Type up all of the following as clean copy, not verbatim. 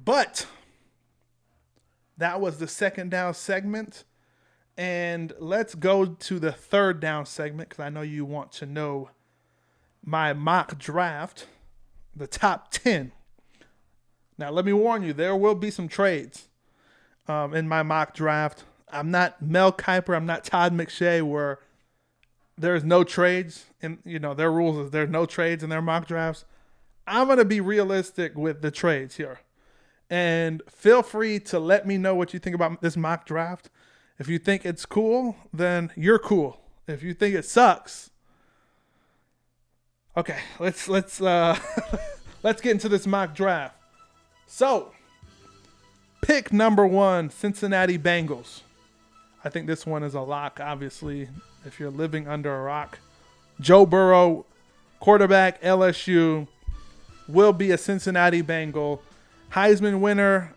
But that was the second down segment. And let's go to the third down segment because I know you want to know my mock draft, the top 10. Now, let me warn you, there will be some trades in my mock draft. I'm not Mel Kiper. I'm not Todd McShay where there's no trades. And, their rules is there's no trades in their mock drafts. I'm going to be realistic with the trades here. And feel free to let me know what you think about this mock draft. If you think it's cool, then you're cool. If you think it sucks, okay, let's let's get into this mock draft. So, pick number 1, Cincinnati Bengals. I think this one is a lock, obviously, if you're living under a rock. Joe Burrow, quarterback, LSU, will be a Cincinnati Bengal. Heisman winner,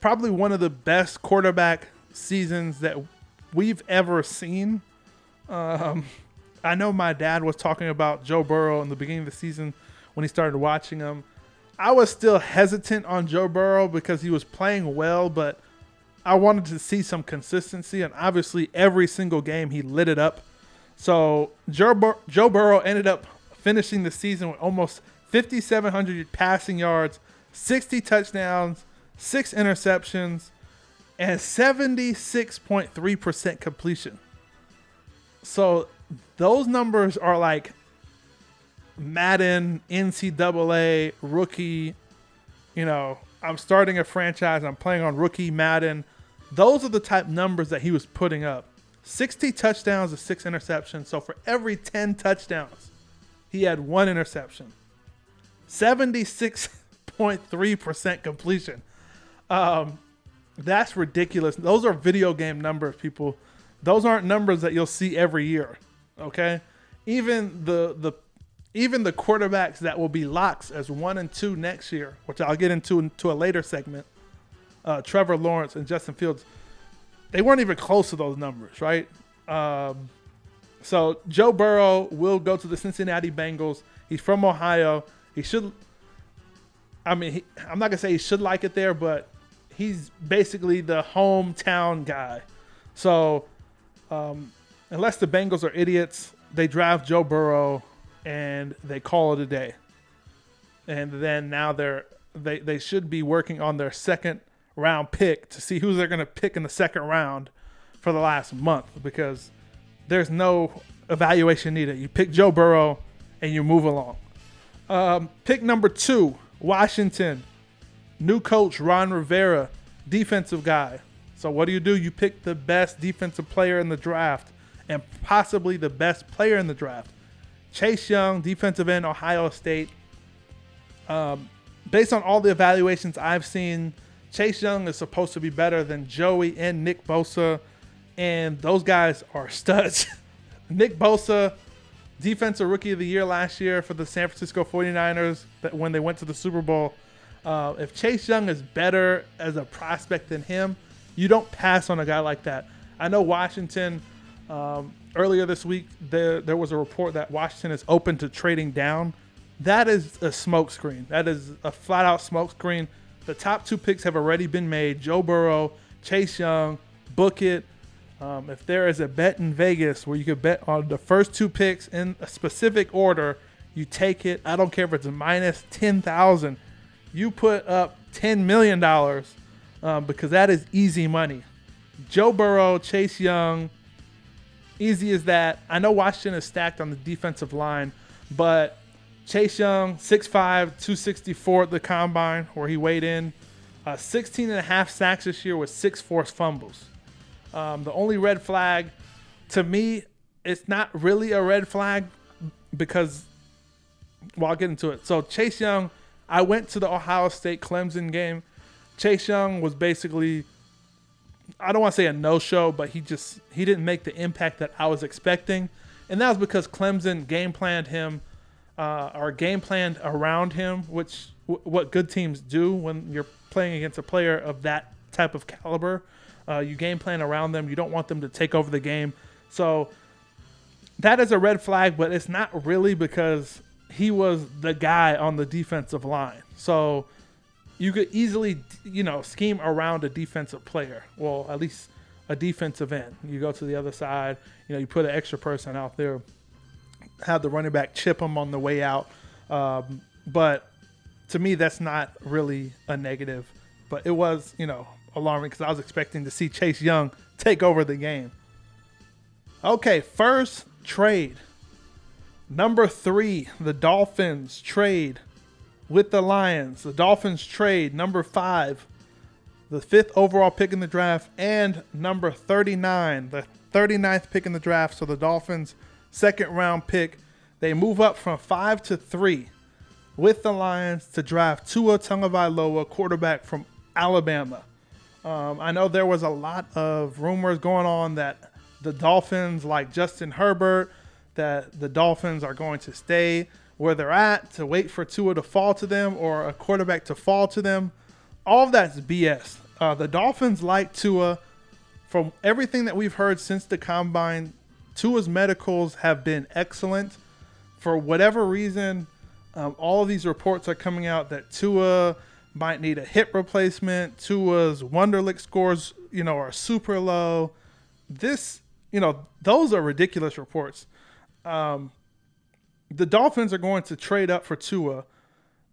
probably one of the best quarterback seasons that we've ever seen. I know my dad was talking about Joe Burrow in the beginning of the season when he started watching him. I was still hesitant on Joe Burrow because he was playing well, but I wanted to see some consistency, and obviously every single game he lit it up. So Joe Burrow ended up finishing the season with almost 5,700 passing yards, 60 touchdowns, 6 interceptions, and 76.3% completion. So those numbers are like Madden, NCAA, rookie. I'm starting a franchise. I'm playing on rookie Madden. Those are the type numbers that he was putting up. 60 touchdowns and 6 interceptions. So for every 10 touchdowns, he had 1 interception. 76.3% completion. That's ridiculous. Those are video game numbers, people. Those aren't numbers that you'll see every year. Okay? Even the quarterbacks that will be locks as 1 and 2 next year, which I'll get into a later segment, Trevor Lawrence and Justin Fields, they weren't even close to those numbers, right? So Joe Burrow will go to the Cincinnati Bengals. He's from Ohio. He should. I'm not gonna say he should like it there, but he's basically the hometown guy. So unless the Bengals are idiots, they draft Joe Burrow and they call it a day. And then now they should be working on their second round pick to see who they're going to pick in the second round for the last month, because there's no evaluation needed. You pick Joe Burrow and you move along. Pick number 2, Washington. New coach Ron Rivera, defensive guy. So what do? You pick the best defensive player in the draft and possibly the best player in the draft. Chase Young, defensive end, Ohio State. Based on all the evaluations I've seen, Chase Young is supposed to be better than Joey and Nick Bosa, and those guys are studs. Nick Bosa, defensive rookie of the year last year for the San Francisco 49ers when they went to the Super Bowl. If Chase Young is better as a prospect than him, you don't pass on a guy like that. I know Washington, earlier this week, there was a report that Washington is open to trading down. That is a smokescreen. That is a flat-out smokescreen. The top 2 picks have already been made. Joe Burrow, Chase Young, book it. If there is a bet in Vegas where you could bet on the first 2 picks in a specific order, you take it. I don't care if it's a minus 10,000. You put up $10 million because that is easy money. Joe Burrow, Chase Young, easy as that. I know Washington is stacked on the defensive line, but Chase Young, 6'5", 264 at the combine where he weighed in. 16 and a half sacks this year with 6 forced fumbles. The only red flag, to me, it's not really a red flag because, well, I'll get into it. So Chase Young, I went to the Ohio State Clemson game. Chase Young was basically, I don't want to say a no-show, but he didn't make the impact that I was expecting. And that was because Clemson game planned him, or game planned around him, which what good teams do when you're playing against a player of that type of caliber. You game plan around them. You don't want them to take over the game. So that is a red flag, but it's not really because he was the guy on the defensive line. So you could easily, scheme around a defensive player. Well, at least a defensive end. You go to the other side, you put an extra person out there, have the running back chip them on the way out. But to me, that's not really a negative. But it was, alarming because I was expecting to see Chase Young take over the game. Okay, first trade. Number 3, the Dolphins trade with the Lions. The Dolphins trade number 5, the 5th overall pick in the draft, and number 39, the 39th pick in the draft. So the Dolphins' second round pick, they move up from 5 to 3 with the Lions to draft Tua Tagovailoa, quarterback from Alabama. I know there was a lot of rumors going on that the Dolphins, like Justin Herbert, that the Dolphins are going to stay where they're at to wait for Tua to fall to them or a quarterback to fall to them. All of that's BS. The Dolphins like Tua. From everything that we've heard since the combine, Tua's medicals have been excellent. For whatever reason, all of these reports are coming out that Tua might need a hip replacement. Tua's Wonderlic scores, are super low. Those are ridiculous reports. The Dolphins are going to trade up for Tua,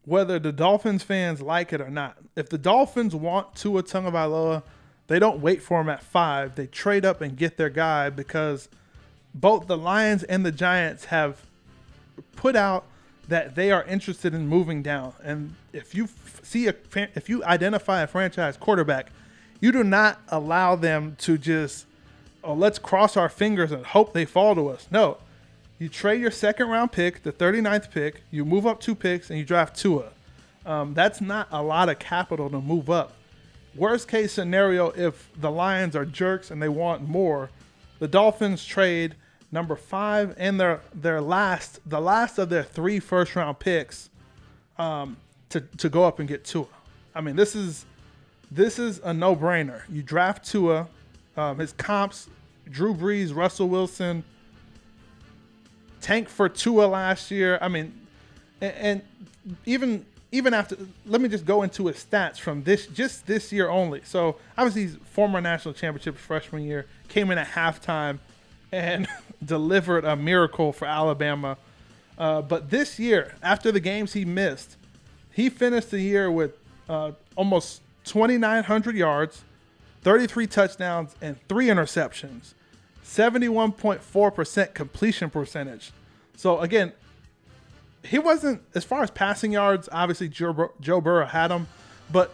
whether the Dolphins fans like it or not. If the Dolphins want Tua Tagovailoa, they don't wait for him at 5. They trade up and get their guy because both the Lions and the Giants have put out that they are interested in moving down. And if you identify a franchise quarterback, you do not allow them to just, let's cross our fingers and hope they fall to us. No. You trade your second round pick, the 39th pick, you move up 2 picks, and you draft Tua. That's not a lot of capital to move up. Worst case scenario, if the Lions are jerks and they want more, the Dolphins trade number 5 and the last of their 3 first round picks to go up and get Tua. I mean, this is a no-brainer. You draft Tua, his comps, Drew Brees, Russell Wilson, tank for Tua last year. I mean, and even after, let me just go into his stats from this year only. So obviously he's former national championship freshman year, came in at halftime and delivered a miracle for Alabama. But this year, after the games he missed, he finished the year with almost 2,900 yards, 33 touchdowns, and 3 interceptions. 71.4% completion percentage. So again, he wasn't, as far as passing yards, obviously Joe Burrow had him, but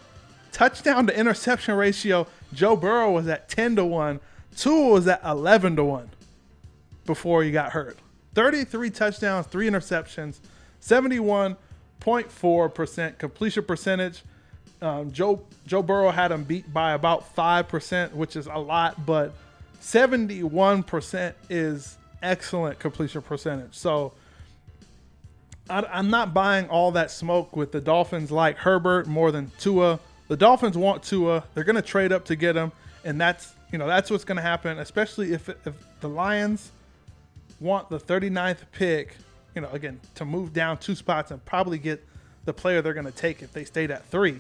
touchdown to interception ratio, Joe Burrow was at 10-1. Tua was at 11-1 before he got hurt. 33 touchdowns, 3 interceptions, 71.4% completion percentage. Joe Burrow had him beat by about 5%, which is a lot, but 71% is excellent completion percentage. So I'm not buying all that smoke with the Dolphins like Herbert more than Tua. The Dolphins want Tua. They're going to trade up to get him, and that's what's going to happen, especially if the Lions want the 39th pick, again, to move down 2 spots and probably get the player they're going to take if they stayed at 3.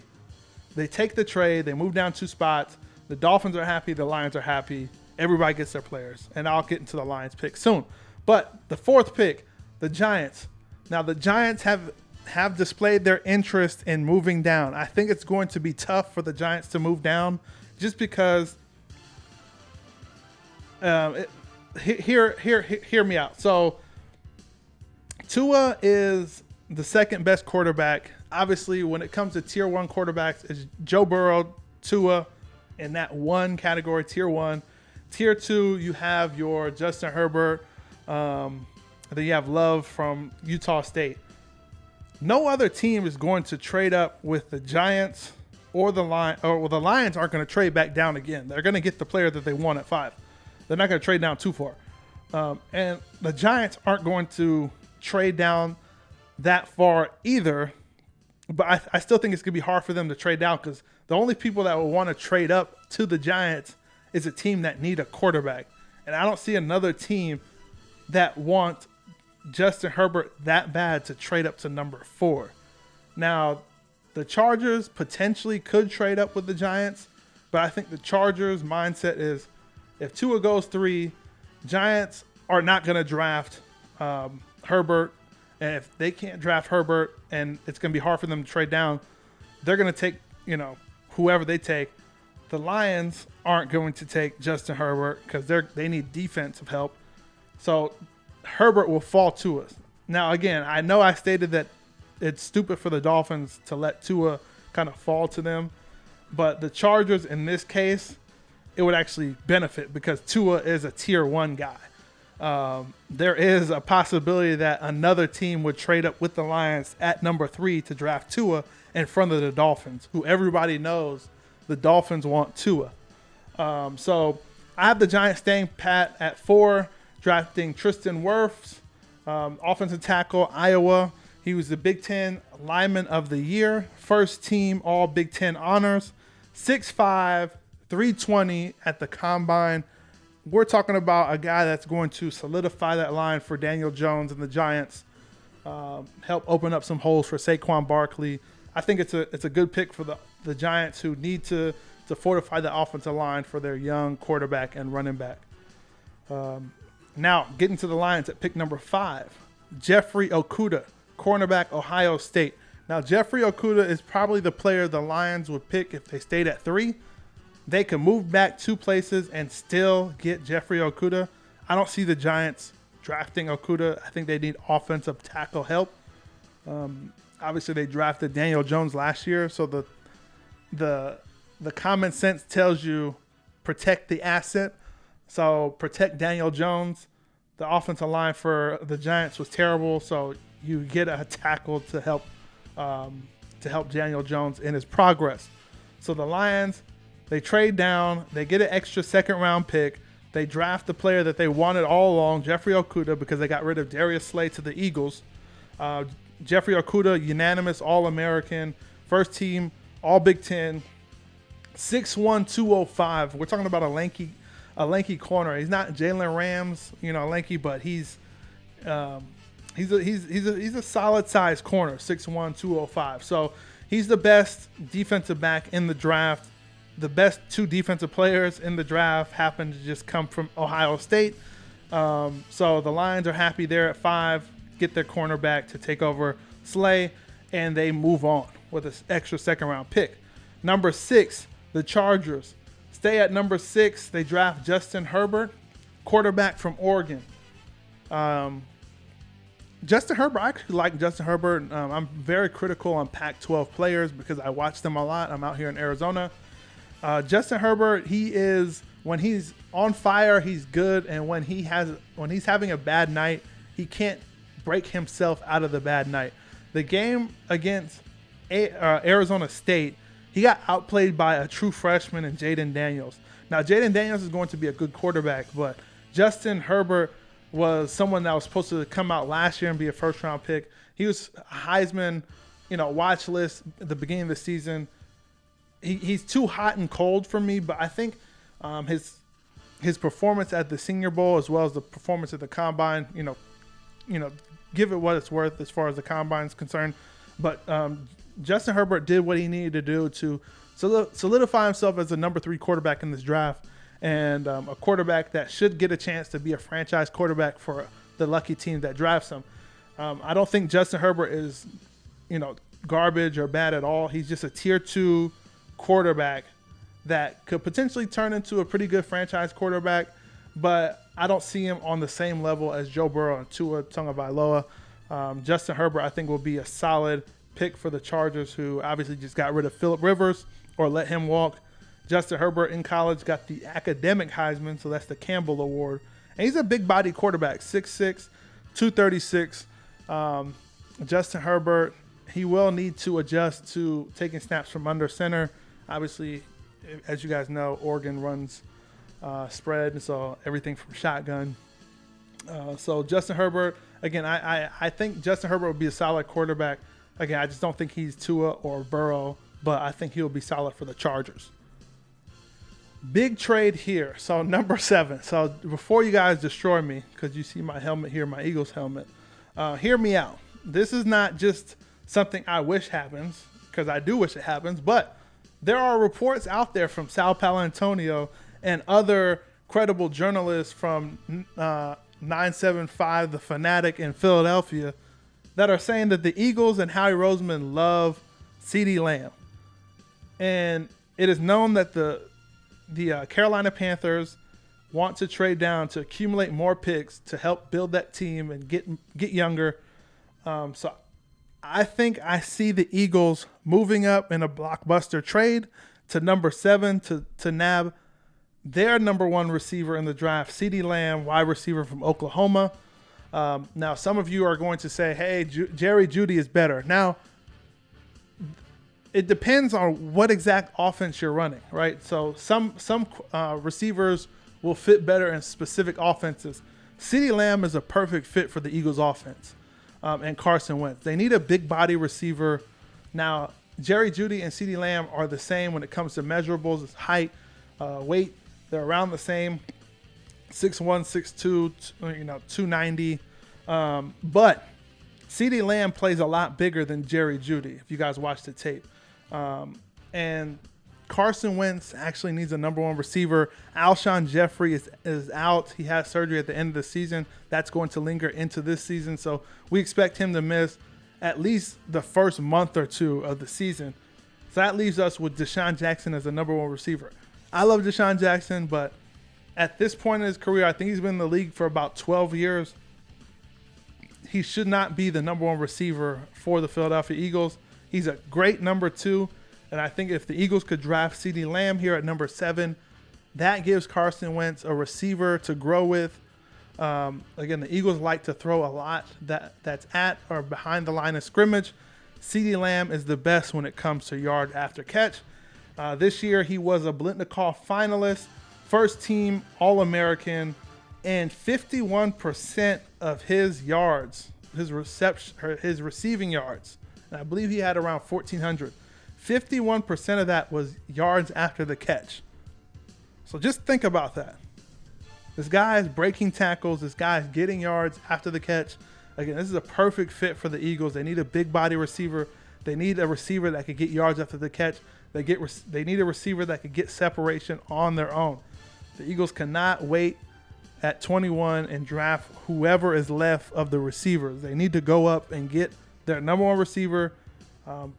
They take the trade. They move down 2 spots. The Dolphins are happy. The Lions are happy. Everybody gets their players, and I'll get into the Lions pick soon. But the 4th pick, the Giants. Now, the Giants have displayed their interest in moving down. I think it's going to be tough for the Giants to move down just because hear me out. So Tua is the second best quarterback. Obviously, when it comes to tier 1 quarterbacks, it's Joe Burrow, Tua in that one category, tier 1. Tier 2, you have your Justin Herbert. Then you have Love from Utah State. No other team is going to trade up with the Giants or the Lions. Or the Lions aren't going to trade back down again. They're going to get the player that they want at 5. They're not going to trade down too far. And the Giants aren't going to trade down that far either. But I still think it's going to be hard for them to trade down because the only people that will want to trade up to the Giants is a team that need a quarterback. And I don't see another team that want Justin Herbert that bad to trade up to number 4. Now, The Chargers potentially could trade up with the Giants, but I think the Chargers' mindset is if Tua goes 3, Giants are not going to draft Herbert. And if they can't draft Herbert and it's going to be hard for them to trade down, they're going to take, whoever they take. The Lions aren't going to take Justin Herbert because they need defensive help. So Herbert will fall to us. Now, again, I know I stated that it's stupid for the Dolphins to let Tua kind of fall to them. But the Chargers, in this case, it would actually benefit because Tua is a tier 1 guy. There is a possibility that another team would trade up with the Lions at number 3 to draft Tua in front of the Dolphins, who everybody knows the Dolphins want Tua. So I have the Giants staying pat at 4, drafting Tristan Wirfs, offensive tackle, Iowa. He was the Big Ten Lineman of the Year, first team All Big Ten honors, 6'5", 320 at the Combine. We're talking about a guy that's going to solidify that line for Daniel Jones and the Giants, help open up some holes for Saquon Barkley. I think it's a good pick for the Giants, who need to fortify the offensive line for their young quarterback and running back. Now, getting to the Lions at pick number 5, Jeffrey Okudah, cornerback, Ohio State. Now, Jeffrey Okudah is probably the player the Lions would pick if they stayed at 3. They could move back 2 places and still get Jeffrey Okudah. I don't see the Giants drafting Okudah. I think they need offensive tackle help. Obviously, they drafted Daniel Jones last year, so the common sense tells you protect the asset. So protect Daniel Jones. The offensive line for the Giants was terrible, so you get a tackle to help Daniel Jones in his progress. So the Lions, they trade down, they get an extra second-round pick, they draft the player that they wanted all along, Jeffrey Okudah, because they got rid of Darius Slay to the Eagles. Jeffrey Okudah, unanimous All-American, first team, All Big Ten, 6'1", 205. We're talking about a lanky corner. He's not Jalen Rams, lanky, but he's a solid sized corner, 6'1", 205. So he's the best defensive back in the draft. The best 2 defensive players in the draft happen to just come from Ohio State. So the Lions are happy there at 5, get their cornerback to take over Slay, and they move on with an extra second-round pick. Number 6, the Chargers. Stay at number 6. They draft Justin Herbert, quarterback from Oregon. Justin Herbert, I actually like Justin Herbert. I'm very critical on Pac-12 players because I watch them a lot. I'm out here in Arizona. Justin Herbert, when he's on fire, he's good, and when he's having a bad night, he can't break himself out of the bad night. The game against Arizona State, he got outplayed by a true freshman in Jaden Daniels. Now, Jaden Daniels is going to be a good quarterback, but Justin Herbert was someone that was supposed to come out last year and be a first-round pick. He was a Heisman, watch list at the beginning of the season. He's too hot and cold for me, but I think his performance at the Senior Bowl as well as the performance at the Combine, give it what it's worth as far as the Combine is concerned. But Justin Herbert did what he needed to do to solidify himself as a number 3 quarterback in this draft, and a quarterback that should get a chance to be a franchise quarterback for the lucky team that drafts him. I don't think Justin Herbert is, garbage or bad at all. He's just a tier 2 quarterback that could potentially turn into a pretty good franchise quarterback, but I don't see him on the same level as Joe Burrow and Tua Tagovailoa. Justin Herbert, I think, will be a solid pick for the Chargers, who obviously just got rid of Phillip Rivers or let him walk. Justin Herbert in college got the academic Heisman, so that's the Campbell Award. And he's a big-body quarterback, 6'6", 236. Justin Herbert, he will need to adjust to taking snaps from under center. Obviously, as you guys know, Oregon runs spread, so everything from shotgun. So Justin Herbert, again, I think Justin Herbert would be a solid quarterback. Again, I just don't think he's Tua or Burrow, but I think he'll be solid for the Chargers. Big trade here. So number 7. So before you guys destroy me, because you see my helmet here, my Eagles helmet, hear me out. This is not just something I wish happens, because I do wish it happens. But there are reports out there from Sal Palantonio and other credible journalists from 975 The Fanatic in Philadelphia that are saying that the Eagles and Howie Roseman love Ceedee Lamb. And it is known that the Carolina Panthers want to trade down to accumulate more picks to help build that team and get younger. So I think I see the Eagles moving up in a blockbuster trade to number 7 to nab their number 1 receiver in the draft, Ceedee Lamb, wide receiver from Oklahoma. Now, some of you are going to say, hey, Jerry Jeudy is better. Now, it depends on what exact offense you're running, right? So some receivers will fit better in specific offenses. Ceedee Lamb is a perfect fit for the Eagles offense and Carson Wentz. They need a big body receiver. Now, Jerry Jeudy and Ceedee Lamb are the same when it comes to measurables. It's height, weight. They're around the same, 6'1", 6'2", 290. But Ceedee Lamb plays a lot bigger than Jerry Jeudy, if you guys watch the tape. And Carson Wentz actually needs a number 1 receiver. Alshon Jeffrey is out. He has surgery at the end of the season. That's going to linger into this season. So we expect him to miss at least the first month or 2 of the season. So that leaves us with Deshaun Jackson as the number 1 receiver. I love Deshaun Jackson, but at this point in his career, I think he's been in the league for about 12 years. He should not be the number 1 receiver for the Philadelphia Eagles. He's a great number 2, and I think if the Eagles could draft Ceedee Lamb here at number 7, that gives Carson Wentz a receiver to grow with. Again, the Eagles like to throw a lot that's at or behind the line of scrimmage. Ceedee Lamb is the best when it comes to yard after catch. This year, he was a Blitnikoff finalist, first team All-American, and 51% of his yards, his receiving yards, and I believe he had around 1,400. 51% of that was yards after the catch. So just think about that. This guy is breaking tackles. This guy is getting yards after the catch. Again, this is a perfect fit for the Eagles. They need a big body receiver. They need a receiver that could get yards after the catch. They need a receiver that could get separation on their own. The Eagles cannot wait at 21 and draft whoever is left of the receivers. They need to go up and get their number 1 receiver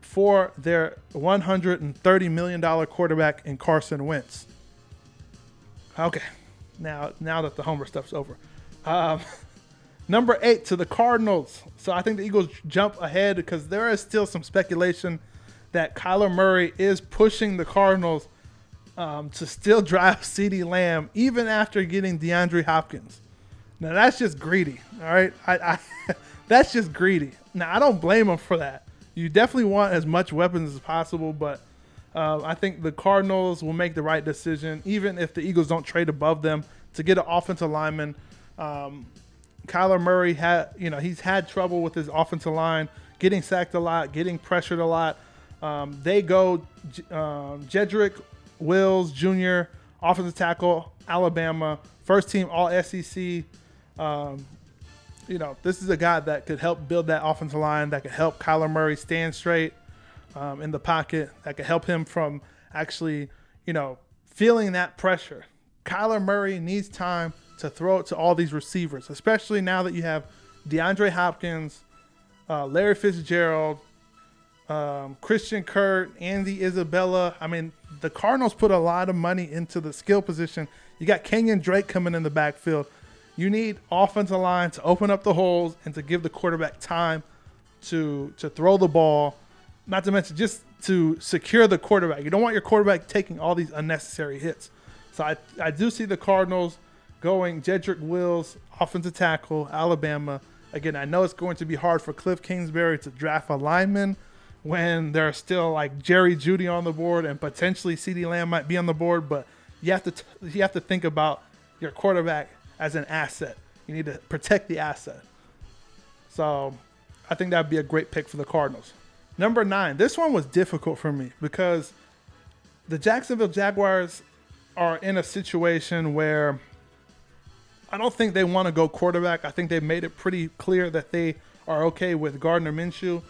for their $130 million quarterback in Carson Wentz. Okay, now that the Homer stuff's over. Number 8 to the Cardinals. So I think the Eagles jump ahead because there is still some speculation that Kyler Murray is pushing the Cardinals to still draft Ceedee Lamb even after getting DeAndre Hopkins. Now that's just greedy, all right? That's just greedy. Now I don't blame him for that. You definitely want as much weapons as possible, but I think the Cardinals will make the right decision, even if the Eagles don't trade above them, to get an offensive lineman. Kyler Murray he's had trouble with his offensive line, getting sacked a lot, getting pressured a lot. They go Jedrick Wills Jr., offensive tackle, Alabama, first team All SEC. This is a guy that could help build that offensive line, that could help Kyler Murray stand straight in the pocket, that could help him from actually, feeling that pressure. Kyler Murray needs time to throw it to all these receivers, especially now that you have DeAndre Hopkins, Larry Fitzgerald, Christian Kirk, Andy Isabella. I mean, the Cardinals put a lot of money into the skill position. You got Kenyon Drake coming in the backfield. You need offensive line to open up the holes and to give the quarterback time to throw the ball, not to mention just to secure the quarterback. You don't want your quarterback taking all these unnecessary hits. So I do see the Cardinals going Jedrick Wills, offensive tackle, Alabama. Again, I know it's going to be hard for Cliff Kingsbury to draft a lineman when there's still like Jerry Jeudy on the board and potentially Ceedee Lamb might be on the board, but you have to think about your quarterback as an asset. You need to protect the asset. So I think that would be a great pick for the Cardinals. Number 9, this one was difficult for me because the Jacksonville Jaguars are in a situation where I don't think they want to go quarterback. I think they've made it pretty clear that they are okay with Gardner Minshew.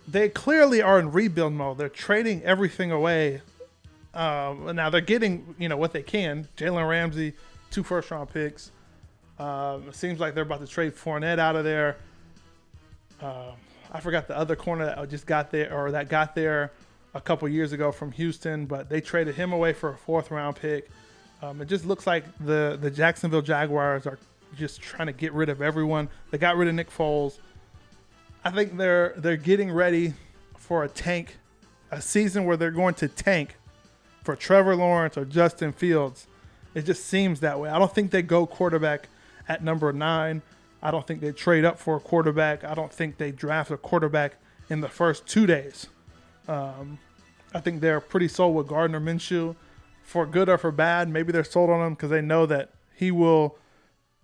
they clearly are in rebuild mode. They're trading everything away. Now they're getting, what they can. Jalen Ramsey, 2 first-round picks. It seems like they're about to trade Fournette out of there. I forgot the other corner that just got there, or that got there a couple years ago from Houston, but they traded him away for a 4th-round pick. It just looks like the Jacksonville Jaguars are just trying to get rid of everyone. They got rid of Nick Foles. I think they're getting ready for a season where they're going to tank for Trevor Lawrence or Justin Fields. It just seems that way. I don't think they go quarterback at number 9. I don't think they trade up for a quarterback. I don't think they draft a quarterback in the first 2 days. I think they're pretty sold with Gardner Minshew. For good or for bad, maybe they're sold on him because they know that he will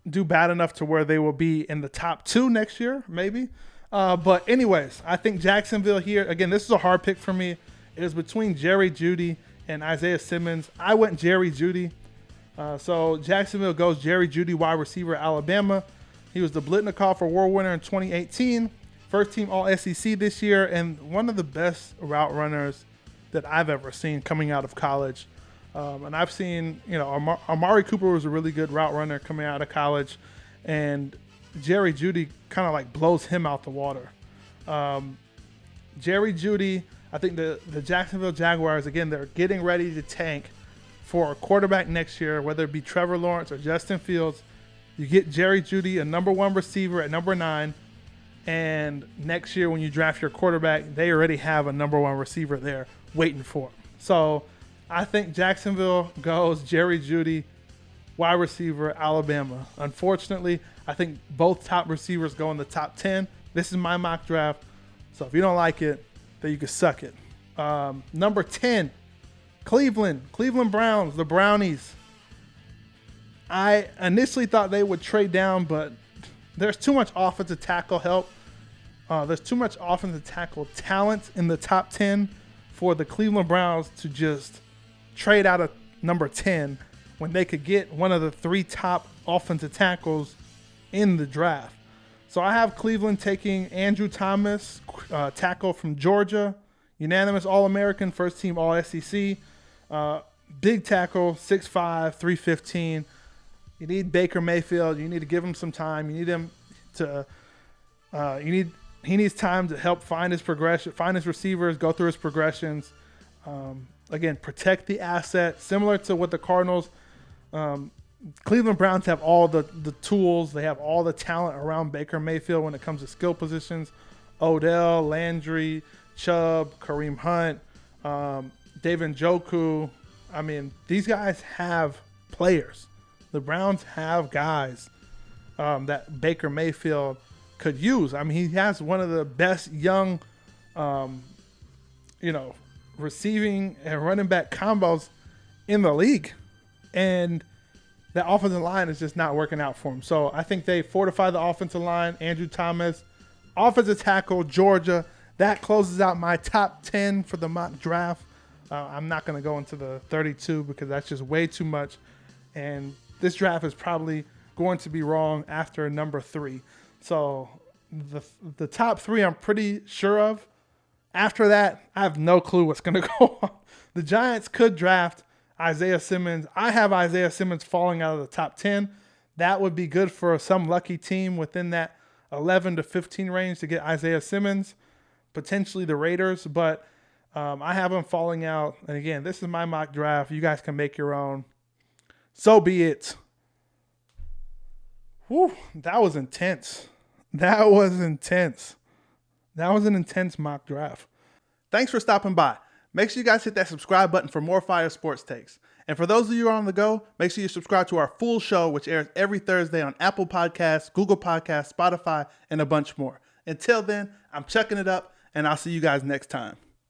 do bad enough to where they will be in the top 2 next year, maybe. But anyways, I think Jacksonville here, again, this is a hard pick for me. It is between Jerry Jeudy and Isaiah Simmons. I went Jerry Jeudy. So Jacksonville goes Jerry Jeudy, wide receiver, Alabama. He was the Blitnikoff Award winner in 2018. First team All-SEC this year, and one of the best route runners that I've ever seen coming out of college. And I've seen, Amari Cooper was a really good route runner coming out of college, and Jerry Jeudy kind of like blows him out the water. Jerry Jeudy, I think the Jacksonville Jaguars, again, they're getting ready to tank for a quarterback next year, whether it be Trevor Lawrence or Justin Fields. You get Jerry Jeudy, a number 1 receiver at number 9, and next year when you draft your quarterback, they already have a number 1 receiver there waiting for him. So I think Jacksonville goes Jerry Jeudy, wide receiver, Alabama. Unfortunately, I think both top receivers go in the top 10. This is my mock draft, so if you don't like it, then you can suck it. Number 10, Cleveland Browns, the Brownies. I initially thought they would trade down, but there's too much offensive tackle help. There's too much offensive tackle talent in the top 10 for the Cleveland Browns to just trade out of number 10 when they could get one of the 3 top offensive tackles in the draft. So I have Cleveland taking Andrew Thomas, tackle from Georgia, unanimous All-American, first team All-SEC, big tackle, 6'5", 315. You need Baker Mayfield. You need to give him some time. You need him to. He needs time to help find his progression, find his receivers, go through his progressions. Again, protect the asset, similar to what the Cardinals. Cleveland Browns have all the tools. They have all the talent around Baker Mayfield when it comes to skill positions. Odell, Landry, Chubb, Kareem Hunt, David Njoku. I mean, these guys have players. The Browns have guys that Baker Mayfield could use. I mean, he has one of the best young, receiving and running back combos in the league. And the offensive line is just not working out for him. So I think they fortify the offensive line. Andrew Thomas, offensive tackle, Georgia. That closes out my top 10 for the mock draft. I'm not going to go into the 32 because that's just way too much. And this draft is probably going to be wrong after number 3. So the top 3 I'm pretty sure of. After that, I have no clue what's going to go on. The Giants could draft Isaiah Simmons. I have Isaiah Simmons falling out of the top 10. That would be good for some lucky team within that 11 to 15 range to get Isaiah Simmons, potentially the Raiders. But I have him falling out. And again, this is my mock draft. You guys can make your own. So be it. Whew, that was intense. That was an intense mock draft. Thanks for stopping by. Make sure you guys hit that subscribe button for more fire sports takes. And for those of you who are on the go, make sure you subscribe to our full show, which airs every Thursday on Apple Podcasts, Google Podcasts, Spotify, and a bunch more. Until then, I'm chucking it up, and I'll see you guys next time.